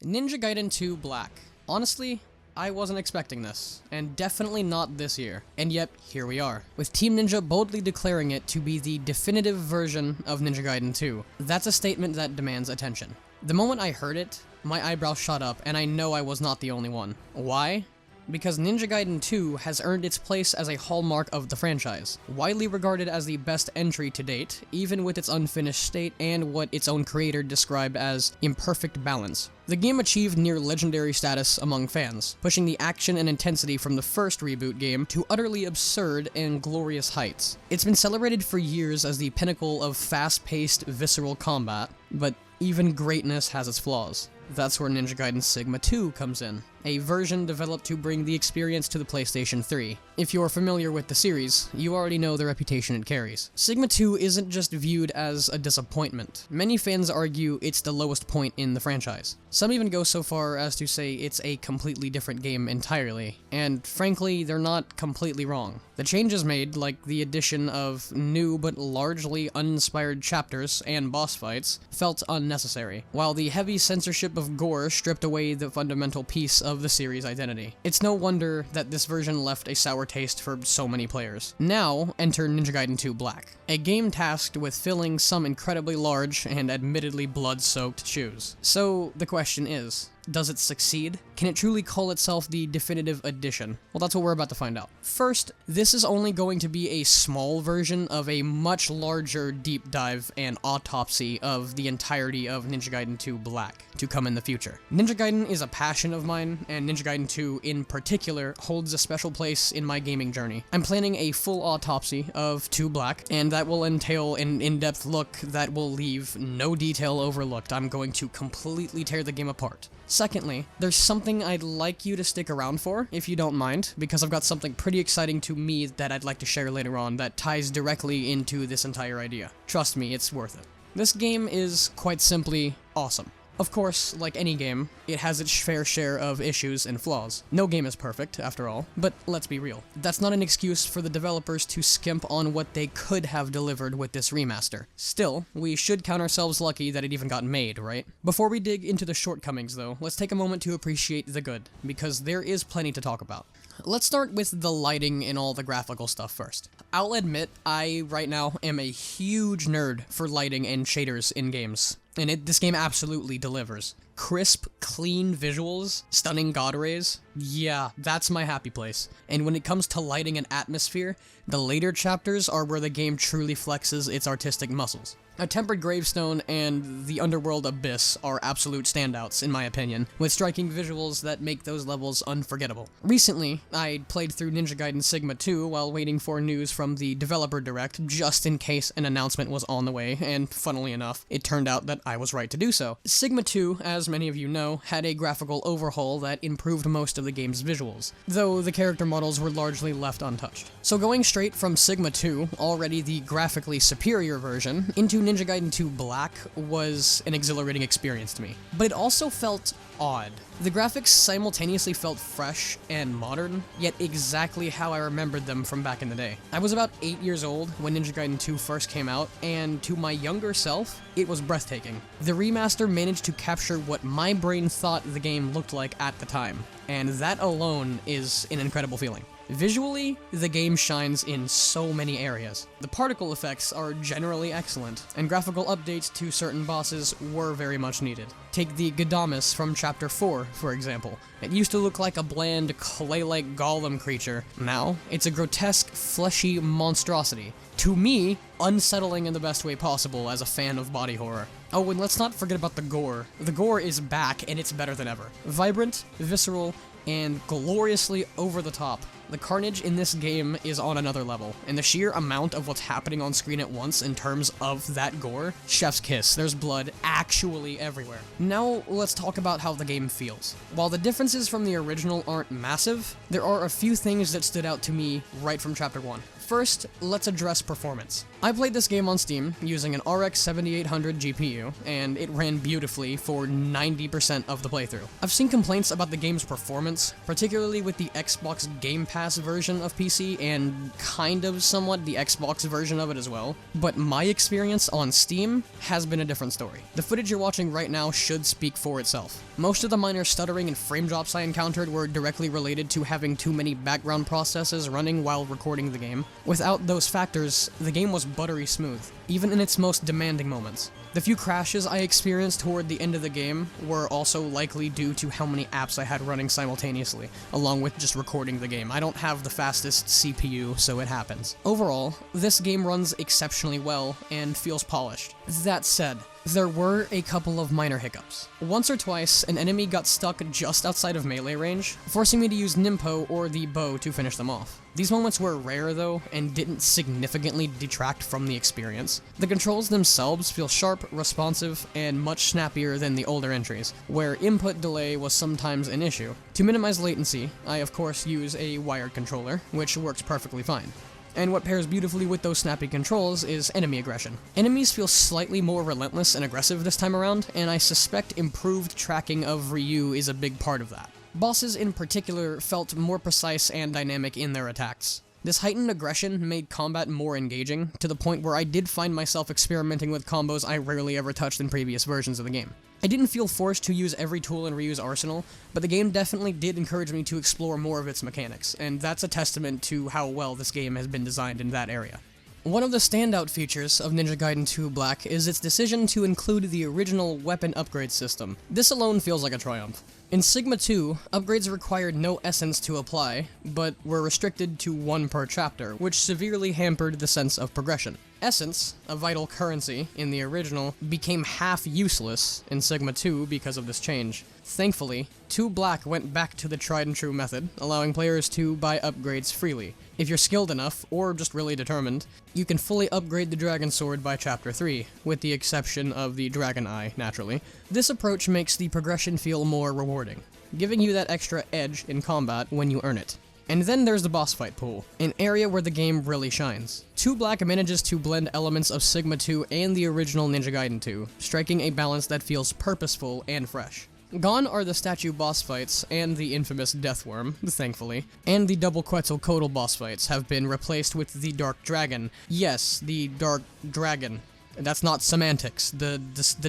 Ninja Gaiden 2 Black. Honestly, I wasn't expecting this, and definitely not this year. And yet, here we are, with Team Ninja boldly declaring it to be the definitive version of Ninja Gaiden 2. That's a statement that demands attention. The moment I heard it, my eyebrows shot up, and I know I was not the only one. Why? Because Ninja Gaiden 2 has earned its place as a hallmark of the franchise, widely regarded as the best entry to date, even with its unfinished state and what its own creator described as imperfect balance. The game achieved near legendary status among fans, pushing the action and intensity from the first reboot game to utterly absurd and glorious heights. It's been celebrated for years as the pinnacle of fast-paced, visceral combat, but even greatness has its flaws. That's where Ninja Gaiden Sigma 2 comes in, a version developed to bring the experience to the PlayStation 3. If you're familiar with the series, you already know the reputation it carries. Sigma 2 isn't just viewed as a disappointment. Many fans argue it's the lowest point in the franchise. Some even go so far as to say it's a completely different game entirely, and frankly, they're not completely wrong. The changes made, like the addition of new but largely uninspired chapters and boss fights, felt unnecessary, while the heavy censorship of gore stripped away the fundamental piece of the series' identity. It's no wonder that this version left a sour taste for so many players. Now, enter Ninja Gaiden 2 Black, a game tasked with filling some incredibly large and admittedly blood-soaked shoes. So, the question is, does it succeed? Can it truly call itself the definitive edition? Well, that's what we're about to find out. First, this is only going to be a small version of a much larger deep dive and autopsy of the entirety of Ninja Gaiden 2 Black to come in the future. Ninja Gaiden is a passion of mine, and Ninja Gaiden 2 in particular holds a special place in my gaming journey. I'm planning a full autopsy of 2 Black, and that will entail an in-depth look that will leave no detail overlooked. I'm going to completely tear the game apart. Secondly, there's something I'd like you to stick around for, if you don't mind, because I've got something pretty exciting to me that I'd like to share later on that ties directly into this entire idea. Trust me, it's worth it. This game is, quite simply, awesome. Of course, like any game, it has its fair share of issues and flaws. No game is perfect, after all, but let's be real. That's not an excuse for the developers to skimp on what they could have delivered with this remaster. Still, we should count ourselves lucky that it even got made, right? Before we dig into the shortcomings, though, let's take a moment to appreciate the good, because there is plenty to talk about. Let's start with the lighting and all the graphical stuff first. I'll admit, I, right now, am a huge nerd for lighting and shaders in games. And this game absolutely delivers. Crisp, clean visuals, stunning god rays. Yeah, that's my happy place. And when it comes to lighting and atmosphere, the later chapters are where the game truly flexes its artistic muscles. A Tempered Gravestone and the Underworld Abyss are absolute standouts, in my opinion, with striking visuals that make those levels unforgettable. Recently, I played through Ninja Gaiden Sigma 2 while waiting for news from the Developer Direct, just in case an announcement was on the way, and funnily enough, it turned out that I was right to do so. Sigma 2, as many of you know, had a graphical overhaul that improved most of the game's visuals, though the character models were largely left untouched. So going straight from Sigma 2, already the graphically superior version, into Ninja Gaiden 2 Black was an exhilarating experience to me. But it also felt odd. The graphics simultaneously felt fresh and modern, yet exactly how I remembered them from back in the day. I was about 8 years old when Ninja Gaiden 2 first came out, and to my younger self, it was breathtaking. The remaster managed to capture what my brain thought the game looked like at the time, and that alone is an incredible feeling. Visually, the game shines in so many areas. The particle effects are generally excellent, and graphical updates to certain bosses were very much needed. Take the Gadamus from Chapter 4, for example. It used to look like a bland, clay-like golem creature. Now, it's a grotesque, fleshy monstrosity. To me, unsettling in the best way possible as a fan of body horror. Oh, and let's not forget about the gore. The gore is back, and it's better than ever. Vibrant, visceral, and gloriously over the top. The carnage in this game is on another level, and the sheer amount of what's happening on screen at once in terms of that gore, chef's kiss, there's blood actually everywhere. Now let's talk about how the game feels. While the differences from the original aren't massive, there are a few things that stood out to me right from Chapter 1. First, let's address performance. I played this game on Steam using an RX 7800 GPU, and it ran beautifully for 90% of the playthrough. I've seen complaints about the game's performance, particularly with the Xbox Game Pass version of PC, and kind of somewhat the Xbox version of it as well, but my experience on Steam has been a different story. The footage you're watching right now should speak for itself. Most of the minor stuttering and frame drops I encountered were directly related to having too many background processes running while recording the game. Without those factors, the game was buttery smooth, even in its most demanding moments. The few crashes I experienced toward the end of the game were also likely due to how many apps I had running simultaneously, along with just recording the game. I don't have the fastest CPU, so it happens. Overall, this game runs exceptionally well and feels polished. That said, there were a couple of minor hiccups. Once or twice, an enemy got stuck just outside of melee range, forcing me to use Nimpo or the bow to finish them off. These moments were rare though, and didn't significantly detract from the experience. The controls themselves feel sharp, responsive, and much snappier than the older entries, where input delay was sometimes an issue. To minimize latency, I of course use a wired controller, which works perfectly fine. And what pairs beautifully with those snappy controls is enemy aggression. Enemies feel slightly more relentless and aggressive this time around, and I suspect improved tracking of Ryu is a big part of that. Bosses in particular felt more precise and dynamic in their attacks. This heightened aggression made combat more engaging, to the point where I did find myself experimenting with combos I rarely ever touched in previous versions of the game. I didn't feel forced to use every tool in Ryu's arsenal, but the game definitely did encourage me to explore more of its mechanics, and that's a testament to how well this game has been designed in that area. One of the standout features of Ninja Gaiden 2 Black is its decision to include the original weapon upgrade system. This alone feels like a triumph. In Sigma 2, upgrades required no essence to apply, but were restricted to one per chapter, which severely hampered the sense of progression. Essence, a vital currency in the original, became half useless in Sigma 2 because of this change. Thankfully, 2 Black went back to the tried and true method, allowing players to buy upgrades freely. If you're skilled enough, or just really determined, you can fully upgrade the Dragon Sword by Chapter 3, with the exception of the Dragon Eye, naturally. This approach makes the progression feel more rewarding, giving you that extra edge in combat when you earn it. And then there's the boss fight pool, an area where the game really shines. 2 Black manages to blend elements of Sigma 2 and the original Ninja Gaiden 2, striking a balance that feels purposeful and fresh. Gone are the statue boss fights and the infamous Death Worm, thankfully, and the double Quetzalcoatl boss fights have been replaced with the Dark Dragon. Yes, the Dark Dragon. That's not semantics. The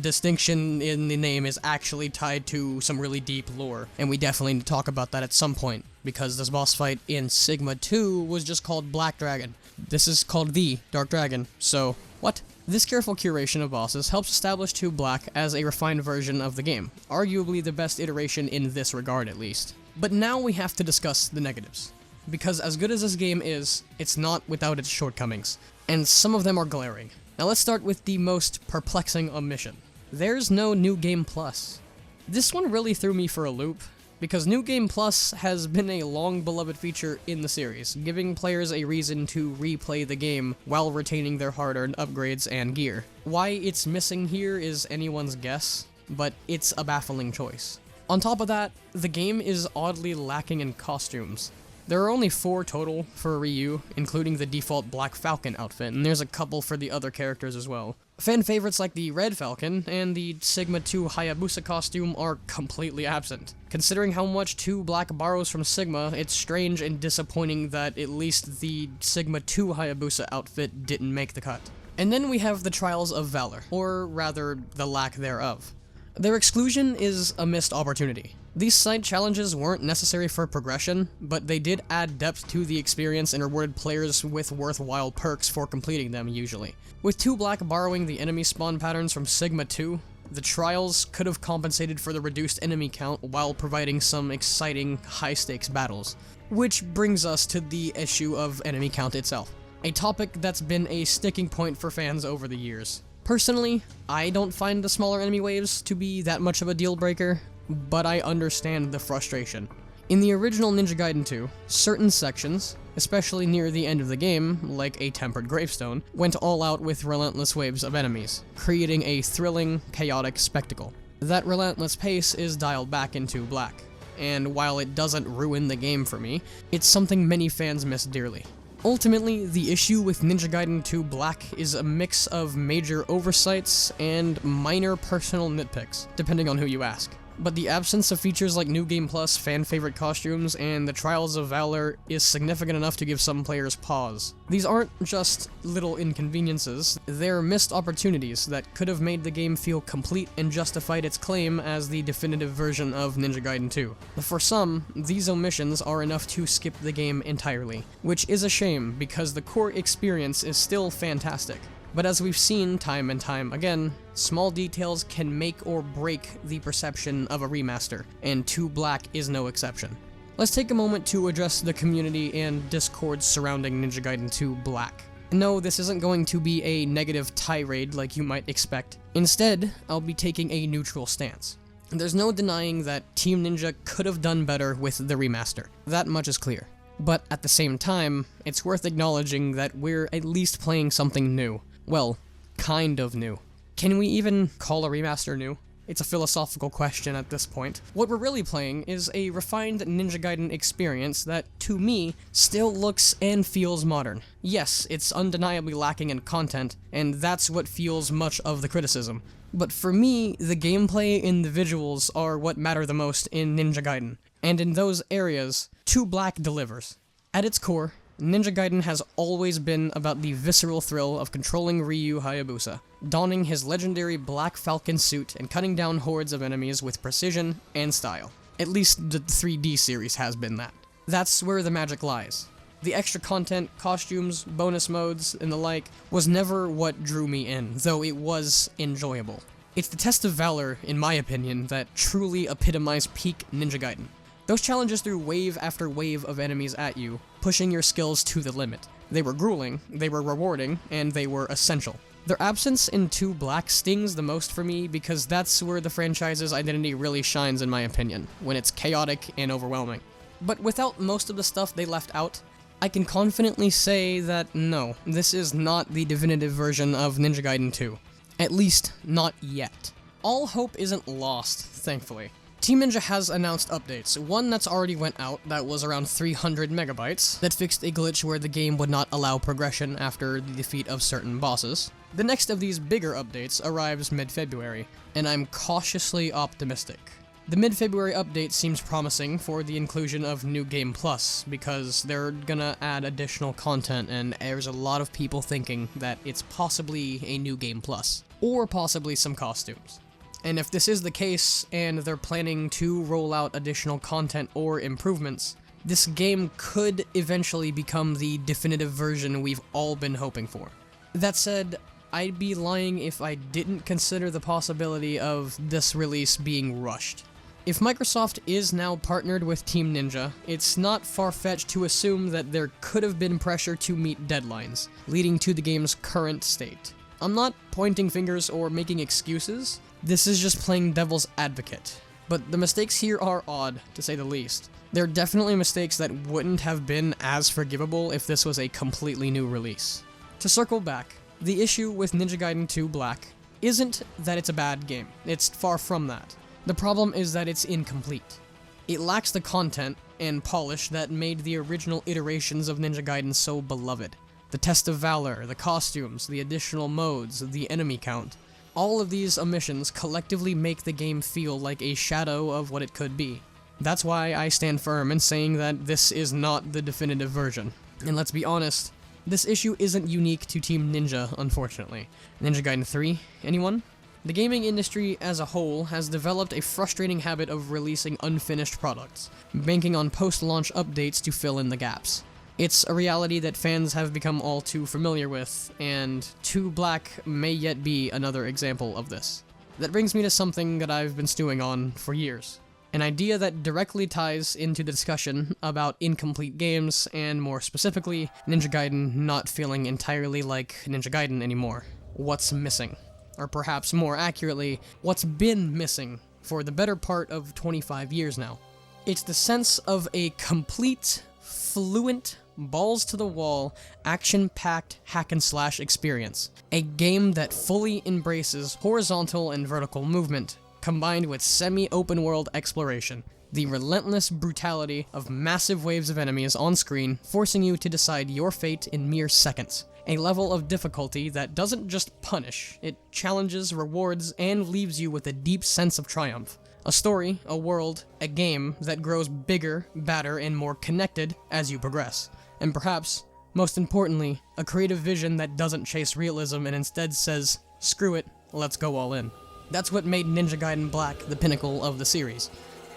distinction in the name is actually tied to some really deep lore, and we definitely need to talk about that at some point, because this boss fight in Sigma 2 was just called Black Dragon. This is called the Dark Dragon, so what? This careful curation of bosses helps establish 2 Black as a refined version of the game, arguably the best iteration in this regard at least. But now we have to discuss the negatives, because as good as this game is, it's not without its shortcomings, and some of them are glaring. Now let's start with the most perplexing omission. There's no New Game Plus. This one really threw me for a loop, because New Game Plus has been a long-beloved feature in the series, giving players a reason to replay the game while retaining their hard-earned upgrades and gear. Why it's missing here is anyone's guess, but it's a baffling choice. On top of that, the game is oddly lacking in costumes. There are only 4 total for Ryu, including the default Black Falcon outfit, and there's a couple for the other characters as well. Fan favorites like the Red Falcon and the Sigma 2 Hayabusa costume are completely absent. Considering how much 2 Black borrows from Sigma, it's strange and disappointing that at least the Sigma 2 Hayabusa outfit didn't make the cut. And then we have the Trials of Valor, or rather, the lack thereof. Their exclusion is a missed opportunity. These side challenges weren't necessary for progression, but they did add depth to the experience and rewarded players with worthwhile perks for completing them, usually. With 2 Black borrowing the enemy spawn patterns from Sigma 2, the Trials could have compensated for the reduced enemy count while providing some exciting, high-stakes battles. Which brings us to the issue of enemy count itself, a topic that's been a sticking point for fans over the years. Personally, I don't find the smaller enemy waves to be that much of a deal breaker, but I understand the frustration. In the original Ninja Gaiden 2, certain sections, especially near the end of the game, like a tempered gravestone, went all out with relentless waves of enemies, creating a thrilling, chaotic spectacle. That relentless pace is dialed back in 2 Black, and while it doesn't ruin the game for me, it's something many fans miss dearly. Ultimately, the issue with Ninja Gaiden 2 Black is a mix of major oversights and minor personal nitpicks, depending on who you ask. But the absence of features like New Game Plus, fan-favorite costumes, and the Trials of Valor is significant enough to give some players pause. These aren't just little inconveniences, they're missed opportunities that could have made the game feel complete and justified its claim as the definitive version of Ninja Gaiden 2. For some, these omissions are enough to skip the game entirely, which is a shame because the core experience is still fantastic. But as we've seen time and time again, small details can make or break the perception of a remaster, and 2 Black is no exception. Let's take a moment to address the community and discord surrounding Ninja Gaiden 2 Black. No, this isn't going to be a negative tirade like you might expect. Instead, I'll be taking a neutral stance. There's no denying that Team Ninja could have done better with the remaster. That much is clear. But at the same time, it's worth acknowledging that we're at least playing something new. Well, kind of new. Can we even call a remaster new? It's a philosophical question at this point. What we're really playing is a refined Ninja Gaiden experience that, to me, still looks and feels modern. Yes, it's undeniably lacking in content, and that's what fuels much of the criticism. But for me, the gameplay and the visuals are what matter the most in Ninja Gaiden, and in those areas, 2 Black delivers. At its core, Ninja Gaiden has always been about the visceral thrill of controlling Ryu Hayabusa, donning his legendary Black Falcon suit and cutting down hordes of enemies with precision and style. At least the 3D series has been that. That's where the magic lies. The extra content, costumes, bonus modes, and the like was never what drew me in, though it was enjoyable. It's the test of valor, in my opinion, that truly epitomize peak Ninja Gaiden. Those challenges threw wave after wave of enemies at you, pushing your skills to the limit. They were grueling, they were rewarding, and they were essential. Their absence in 2 Black stings the most for me because that's where the franchise's identity really shines in my opinion, when it's chaotic and overwhelming. But without most of the stuff they left out, I can confidently say that no, this is not the definitive version of Ninja Gaiden 2. At least, not yet. All hope isn't lost, thankfully. Team Ninja has announced updates, one that's already went out that was around 300 megabytes, that fixed a glitch where the game would not allow progression after the defeat of certain bosses. The next of these bigger updates arrives mid-February, and I'm cautiously optimistic. The mid-February update seems promising for the inclusion of New Game Plus, because they're gonna add additional content and there's a lot of people thinking that it's possibly a New Game Plus, or possibly some costumes. And if this is the case, and they're planning to roll out additional content or improvements, this game could eventually become the definitive version we've all been hoping for. That said, I'd be lying if I didn't consider the possibility of this release being rushed. If Microsoft is now partnered with Team Ninja, it's not far-fetched to assume that there could have been pressure to meet deadlines, leading to the game's current state. I'm not pointing fingers or making excuses, this is just playing devil's advocate. But the mistakes here are odd, to say the least. They're definitely mistakes that wouldn't have been as forgivable if this was a completely new release. To circle back, the issue with Ninja Gaiden 2 Black isn't that it's a bad game, it's far from that. The problem is that it's incomplete. It lacks the content and polish that made the original iterations of Ninja Gaiden so beloved. The Test of Valor, the costumes, the additional modes, the enemy count. All of these omissions collectively make the game feel like a shadow of what it could be. That's why I stand firm in saying that this is not the definitive version. And let's be honest, this issue isn't unique to Team Ninja, unfortunately. Ninja Gaiden 3, anyone? The gaming industry as a whole has developed a frustrating habit of releasing unfinished products, banking on post-launch updates to fill in the gaps. It's a reality that fans have become all too familiar with, and 2 Black may yet be another example of this. That brings me to something that I've been stewing on for years. An idea that directly ties into the discussion about incomplete games, and more specifically, Ninja Gaiden not feeling entirely like Ninja Gaiden anymore. What's missing? Or perhaps more accurately, what's been missing for the better part of 25 years now. It's the sense of a complete, fluent, balls-to-the-wall, action-packed hack-and-slash experience. A game that fully embraces horizontal and vertical movement, combined with semi-open world exploration. The relentless brutality of massive waves of enemies on screen, forcing you to decide your fate in mere seconds. A level of difficulty that doesn't just punish, it challenges, rewards, and leaves you with a deep sense of triumph. A story, a world, a game that grows bigger, badder, and more connected as you progress. And perhaps, most importantly, a creative vision that doesn't chase realism and instead says, screw it, let's go all in. That's what made Ninja Gaiden Black the pinnacle of the series.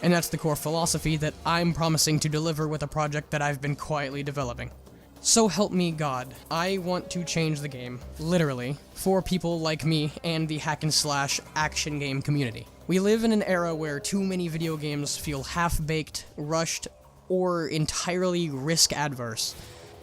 And that's the core philosophy that I'm promising to deliver with a project that I've been quietly developing. So help me God, I want to change the game, literally, for people like me and the hack-and-slash action game community. We live in an era where too many video games feel half-baked, rushed, or entirely risk-adverse.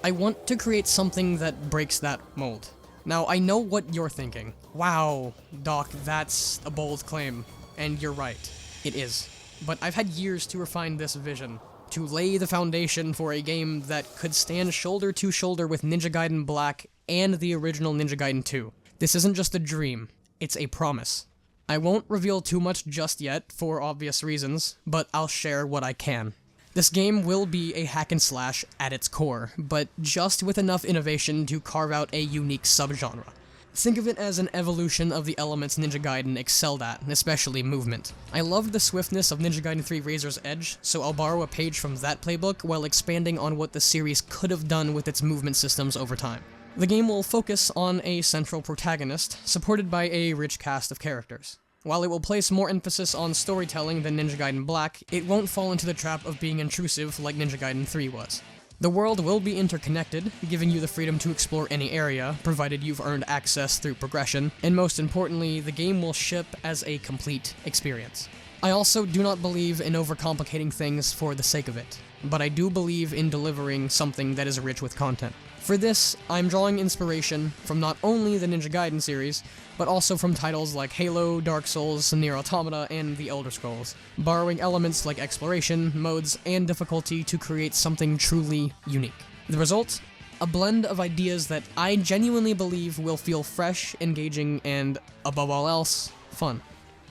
I want to create something that breaks that mold. Now, I know what you're thinking. Wow, Doc, that's a bold claim. And you're right, it is. But I've had years to refine this vision, to lay the foundation for a game that could stand shoulder to shoulder with Ninja Gaiden Black and the original Ninja Gaiden 2. This isn't just a dream, it's a promise. I won't reveal too much just yet, for obvious reasons, but I'll share what I can. This game will be a hack and slash at its core, but just with enough innovation to carve out a unique subgenre. Think of it as an evolution of the elements Ninja Gaiden excelled at, especially movement. I loved the swiftness of Ninja Gaiden 3 Razor's Edge, so I'll borrow a page from that playbook while expanding on what the series could have done with its movement systems over time. The game will focus on a central protagonist, supported by a rich cast of characters. While it will place more emphasis on storytelling than Ninja Gaiden Black, it won't fall into the trap of being intrusive like Ninja Gaiden 3 was. The world will be interconnected, giving you the freedom to explore any area, provided you've earned access through progression, and most importantly, the game will ship as a complete experience. I also do not believe in overcomplicating things for the sake of it, but I do believe in delivering something that is rich with content. For this, I'm drawing inspiration from not only the Ninja Gaiden series, but also from titles like Halo, Dark Souls, Nier Automata, and The Elder Scrolls, borrowing elements like exploration, modes, and difficulty to create something truly unique. The result? A blend of ideas that I genuinely believe will feel fresh, engaging, and, above all else, fun.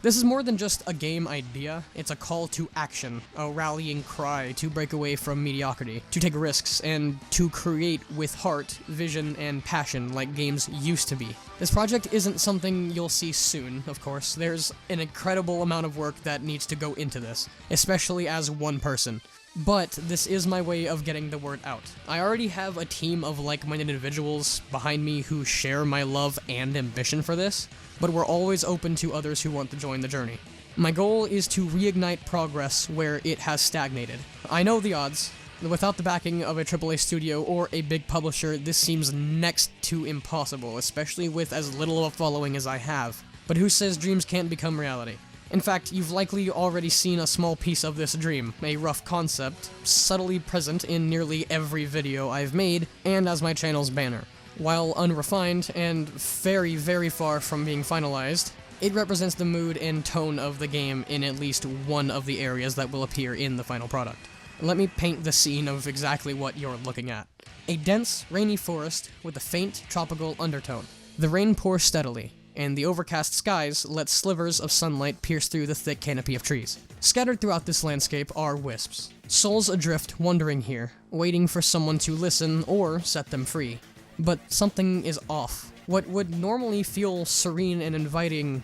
This is more than just a game idea, it's a call to action, a rallying cry to break away from mediocrity, to take risks, and to create with heart, vision, and passion like games used to be. This project isn't something you'll see soon, of course. There's an incredible amount of work that needs to go into this, especially as one person. But this is my way of getting the word out. I already have a team of like-minded individuals behind me who share my love and ambition for this, but we're always open to others who want to join the journey. My goal is to reignite progress where it has stagnated. I know the odds. Without the backing of a AAA studio or a big publisher, this seems next to impossible, especially with as little of a following as I have. But who says dreams can't become reality? In fact, you've likely already seen a small piece of this dream, a rough concept, subtly present in nearly every video I've made, and as my channel's banner. While unrefined, and very, very far from being finalized, it represents the mood and tone of the game in at least one of the areas that will appear in the final product. Let me paint the scene of exactly what you're looking at. A dense, rainy forest with a faint, tropical undertone. The rain pours steadily, and the overcast skies let slivers of sunlight pierce through the thick canopy of trees. Scattered throughout this landscape are wisps, souls adrift wandering here, waiting for someone to listen or set them free. But something is off. What would normally feel serene and inviting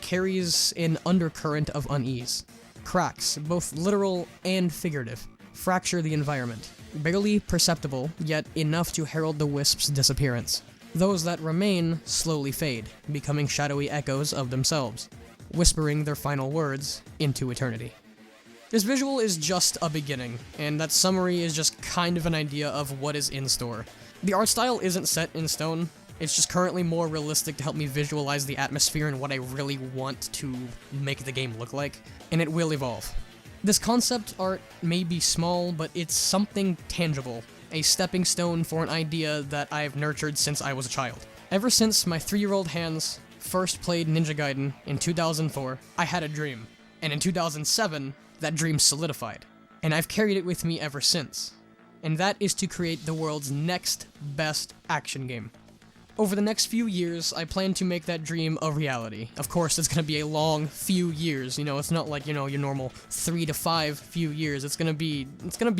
carries an undercurrent of unease. Cracks, both literal and figurative, fracture the environment, barely perceptible, yet enough to herald the wisp's disappearance. Those that remain slowly fade, becoming shadowy echoes of themselves, whispering their final words into eternity. This visual is just a beginning, and that summary is just kind of an idea of what is in store. The art style isn't set in stone, it's just currently more realistic to help me visualize the atmosphere and what I really want to make the game look like, and it will evolve. This concept art may be small, but it's something tangible, a stepping stone for an idea that I've nurtured since I was a child. Ever since my 3-year-old hands first played Ninja Gaiden in 2004, I had a dream, and in 2007, that dream solidified, and I've carried it with me ever since, and that is to create the world's next best action game. Over the next few years, I plan to make that dream a reality. Of course, it's gonna be a long few years, you know, it's not like, you know, your normal 3 to 5 few years, it's gonna be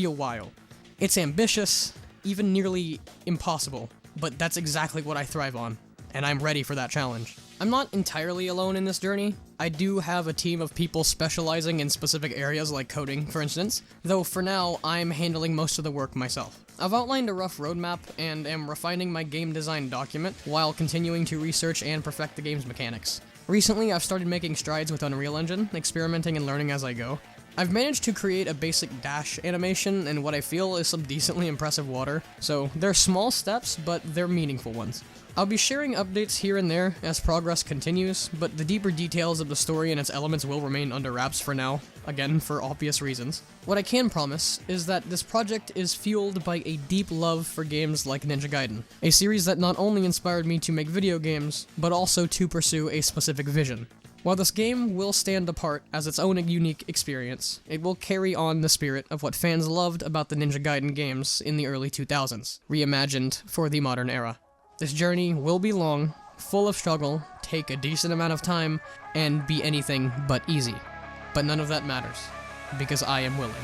a while. It's ambitious, even nearly impossible, but that's exactly what I thrive on, and I'm ready for that challenge. I'm not entirely alone in this journey. I do have a team of people specializing in specific areas like coding, for instance, though for now, I'm handling most of the work myself. I've outlined a rough roadmap and am refining my game design document while continuing to research and perfect the game's mechanics. Recently, I've started making strides with Unreal Engine, experimenting and learning as I go. I've managed to create a basic dash animation and what I feel is some decently impressive water, so they're small steps, but they're meaningful ones. I'll be sharing updates here and there as progress continues, but the deeper details of the story and its elements will remain under wraps for now, again, for obvious reasons. What I can promise is that this project is fueled by a deep love for games like Ninja Gaiden, a series that not only inspired me to make video games, but also to pursue a specific vision. While this game will stand apart as its own unique experience, it will carry on the spirit of what fans loved about the Ninja Gaiden games in the early 2000s, reimagined for the modern era. This journey will be long, full of struggle, take a decent amount of time, and be anything but easy. But none of that matters, because I am willing.